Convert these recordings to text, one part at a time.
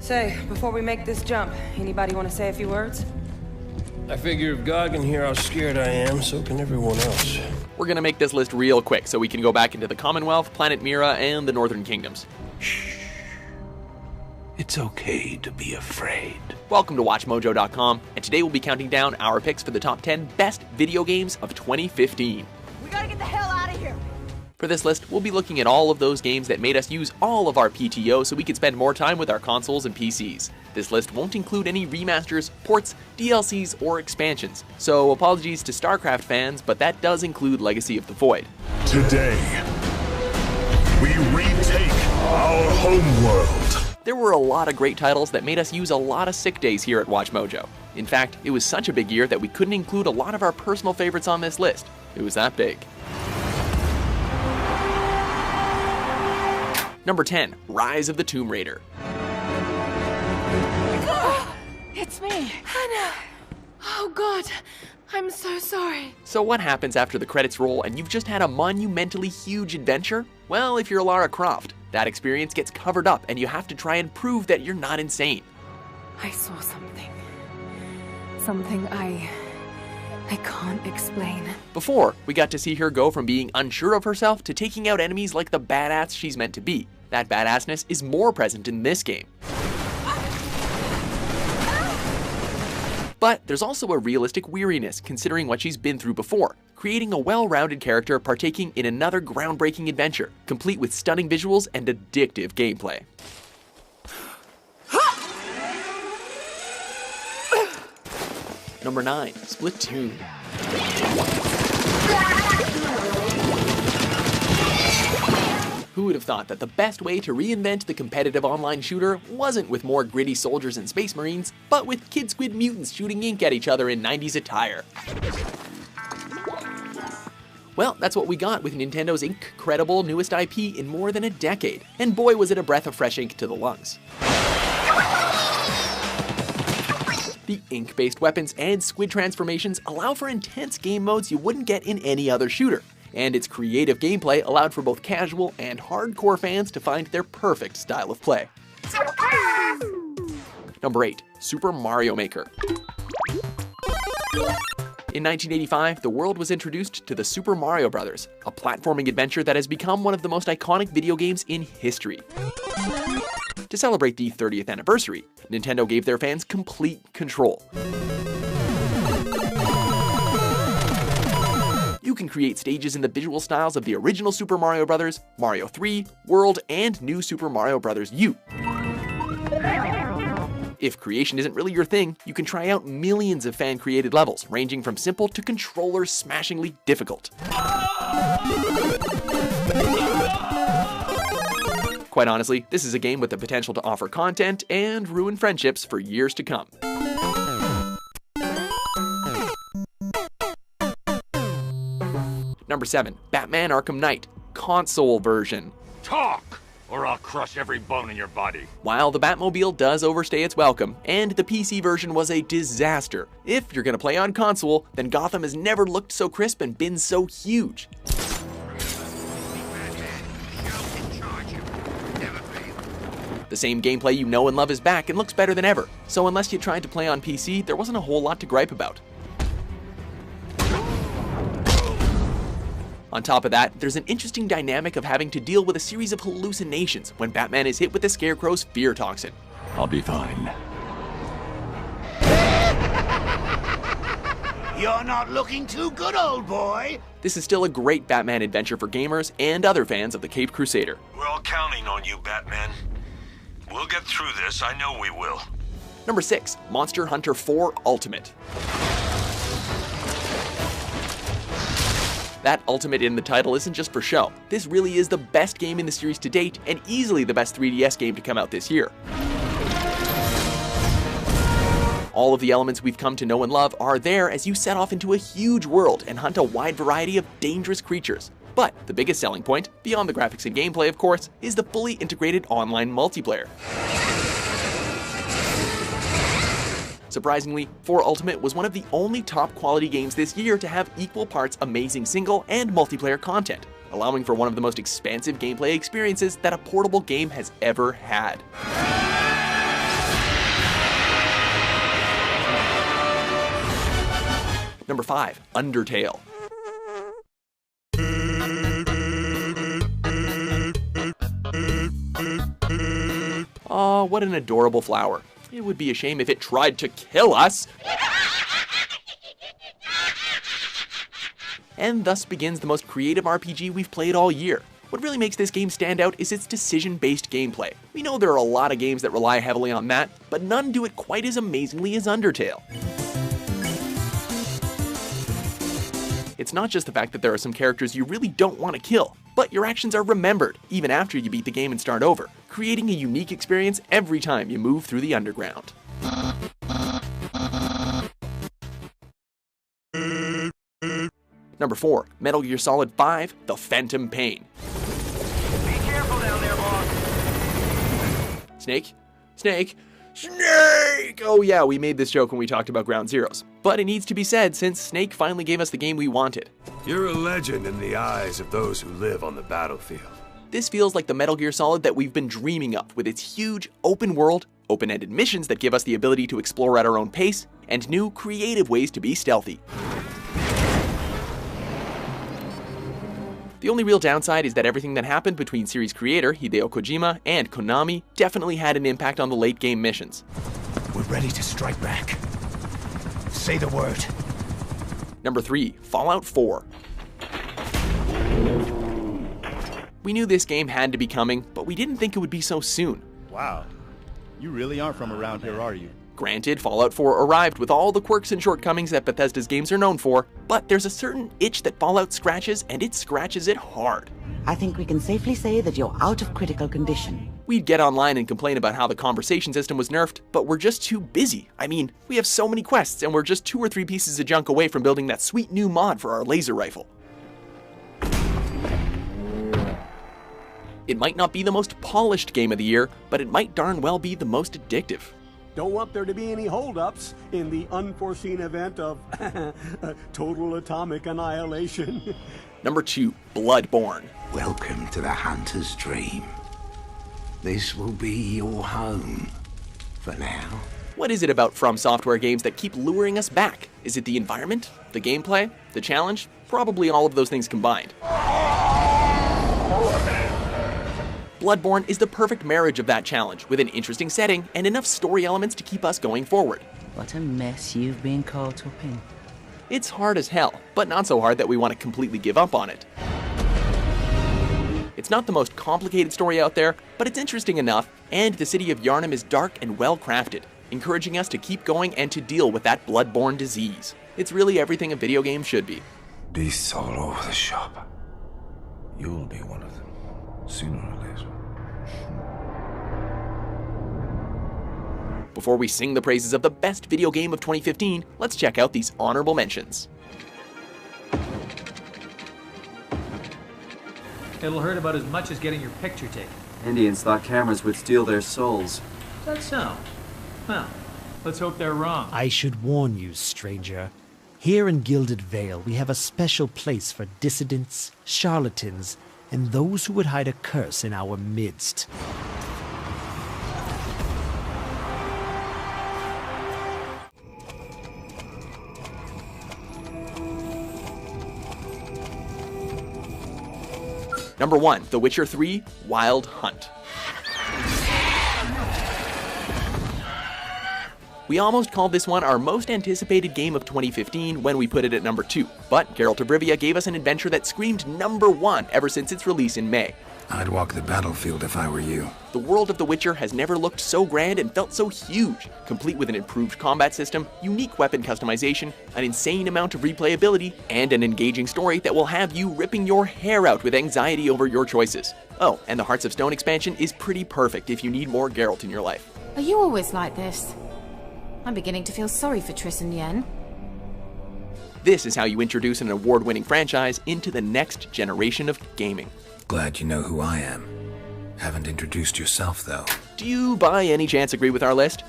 Say, before we make this jump, anybody want to say a few words? I figure if God can hear how scared I am, so can everyone else. We're gonna make this list real quick so we can go back into the Commonwealth, planet Mira, and the Northern Kingdoms. Shh. It's okay to be afraid. Welcome to WatchMojo.com, and today we'll be counting down our picks for the top 10 best video games of 2015. We gotta get the hell out of here! For this list, we'll be looking at all of those games that made us use all of our PTO so we could spend more time with our consoles and PCs. This list won't include any remasters, ports, DLCs, or expansions, so apologies to StarCraft fans, but that does include Legacy of the Void. Today, we retake our homeworld. There were a lot of great titles that made us use a lot of sick days here at WatchMojo. In fact, it was such a big year that we couldn't include a lot of our personal favorites on this list. It was that big. Number 10, Rise of the Tomb Raider. It's me, Hannah. Oh God, I'm so sorry. So what happens after the credits roll and you've just had a monumentally huge adventure? Well, if you're Lara Croft, that experience gets covered up and you have to try and prove that you're not insane. I saw something. Something I can't explain. Before, we got to see her go from being unsure of herself to taking out enemies like the badass she's meant to be. That badassness is more present in this game. But there's also a realistic weariness considering what she's been through before, creating a well-rounded character partaking in another groundbreaking adventure, complete with stunning visuals and addictive gameplay. Number 9, Splatoon. Who would have thought that the best way to reinvent the competitive online shooter wasn't with more gritty soldiers and space marines, but with kid squid mutants shooting ink at each other in 90s attire? Well, that's what we got with Nintendo's incredible newest IP in more than a decade, and boy was it a breath of fresh ink to the lungs. The ink-based weapons and squid transformations allow for intense game modes you wouldn't get in any other shooter, and its creative gameplay allowed for both casual and hardcore fans to find their perfect style of play. Number 8, Super Mario Maker. In 1985, the world was introduced to the Super Mario Bros., a platforming adventure that has become one of the most iconic video games in history. To celebrate the 30th anniversary, Nintendo gave their fans complete control. You can create stages in the visual styles of the original Super Mario Bros., Mario 3, World, and New Super Mario Bros. U. If creation isn't really your thing, you can try out millions of fan-created levels, ranging from simple to controller-smashingly difficult. Quite honestly, this is a game with the potential to offer content and ruin friendships for years to come. Number 7, Batman Arkham Knight, console version. Talk, or I'll crush every bone in your body. While the Batmobile does overstay its welcome, and the PC version was a disaster, if you're gonna play on console, then Gotham has never looked so crisp and been so huge. The same gameplay you know and love is back and looks better than ever, so unless you tried to play on PC, there wasn't a whole lot to gripe about. On top of that, there's an interesting dynamic of having to deal with a series of hallucinations when Batman is hit with the Scarecrow's fear toxin. I'll be fine. You're not looking too good, old boy. This is still a great Batman adventure for gamers and other fans of the Caped Crusader. We're all counting on you, Batman. We'll get through this, I know we will. Number 6, Monster Hunter 4 Ultimate. That Ultimate in the title isn't just for show. This really is the best game in the series to date, and easily the best 3DS game to come out this year. All of the elements we've come to know and love are there as you set off into a huge world and hunt a wide variety of dangerous creatures. But the biggest selling point, beyond the graphics and gameplay of course, is the fully integrated online multiplayer. Surprisingly, 4 Ultimate was one of the only top quality games this year to have equal parts amazing single and multiplayer content, allowing for one of the most expansive gameplay experiences that a portable game has ever had. Number 5. Undertale. Aw, what an adorable flower. It would be a shame if it tried to kill us. And thus begins the most creative RPG we've played all year. What really makes this game stand out is its decision-based gameplay. We know there are a lot of games that rely heavily on that, but none do it quite as amazingly as Undertale. It's not just the fact that there are some characters you really don't want to kill, but your actions are remembered, even after you beat the game and start over, creating a unique experience every time you move through the underground. Number 4. Metal Gear Solid 5: The Phantom Pain. Be careful down there, boss. Snake? Snake? Snake! Oh yeah, we made this joke when we talked about Ground Zeroes. But it needs to be said since Snake finally gave us the game we wanted. You're a legend in the eyes of those who live on the battlefield. This feels like the Metal Gear Solid that we've been dreaming of, with its huge open world, open-ended missions that give us the ability to explore at our own pace, and new, creative ways to be stealthy. The only real downside is that everything that happened between series creator Hideo Kojima and Konami definitely had an impact on the late game missions. We're ready to strike back. Say the word. Number 3. Fallout 4. We knew this game had to be coming, but we didn't think it would be so soon. Wow. You really aren't from around here, are you? Granted, Fallout 4 arrived with all the quirks and shortcomings that Bethesda's games are known for, but there's a certain itch that Fallout scratches, and it scratches it hard. I think we can safely say that you're out of critical condition. We'd get online and complain about how the conversation system was nerfed, but we're just too busy. I mean, we have so many quests, and we're just 2 or 3 pieces of junk away from building that sweet new mod for our laser rifle. It might not be the most polished game of the year, but it might darn well be the most addictive. Don't want there to be any holdups in the unforeseen event of total atomic annihilation. Number 2. Bloodborne. Welcome to the hunter's dream. This will be your home for now. What is it about From Software games that keep luring us back? Is it the environment? The gameplay? The challenge? Probably all of those things combined. Bloodborne is the perfect marriage of that challenge, with an interesting setting and enough story elements to keep us going forward. What a mess you've been caught up in. It's hard as hell, but not so hard that we want to completely give up on it. It's not the most complicated story out there, but it's interesting enough, and the city of Yharnam is dark and well crafted, encouraging us to keep going and to deal with that bloodborne disease. It's really everything a video game should be. Beasts all over the shop. You'll be one of them, sooner or later. Before we sing the praises of the best video game of 2015, let's check out these honorable mentions. It'll hurt about as much as getting your picture taken. Indians thought cameras would steal their souls. Is that so? Well, let's hope they're wrong. I should warn you, stranger. Here in Gilded Vale, we have a special place for dissidents, charlatans, and those who would hide a curse in our midst. Number 1, The Witcher 3: Wild Hunt. We almost called this one our most anticipated game of 2015 when we put it at number 2, but Geralt of Rivia gave us an adventure that screamed number 1 ever since its release in May. I'd walk the battlefield if I were you. The world of The Witcher has never looked so grand and felt so huge, complete with an improved combat system, unique weapon customization, an insane amount of replayability, and an engaging story that will have you ripping your hair out with anxiety over your choices. Oh, and the Hearts of Stone expansion is pretty perfect if you need more Geralt in your life. Are you always like this? I'm beginning to feel sorry for Triss and Yen. This is how you introduce an award-winning franchise into the next generation of gaming. Glad you know who I am. Haven't introduced yourself, though. Do you by any chance agree with our list?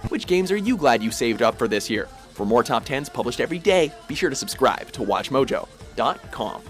Which games are you glad you saved up for this year? For more top 10s published every day, be sure to subscribe to WatchMojo.com.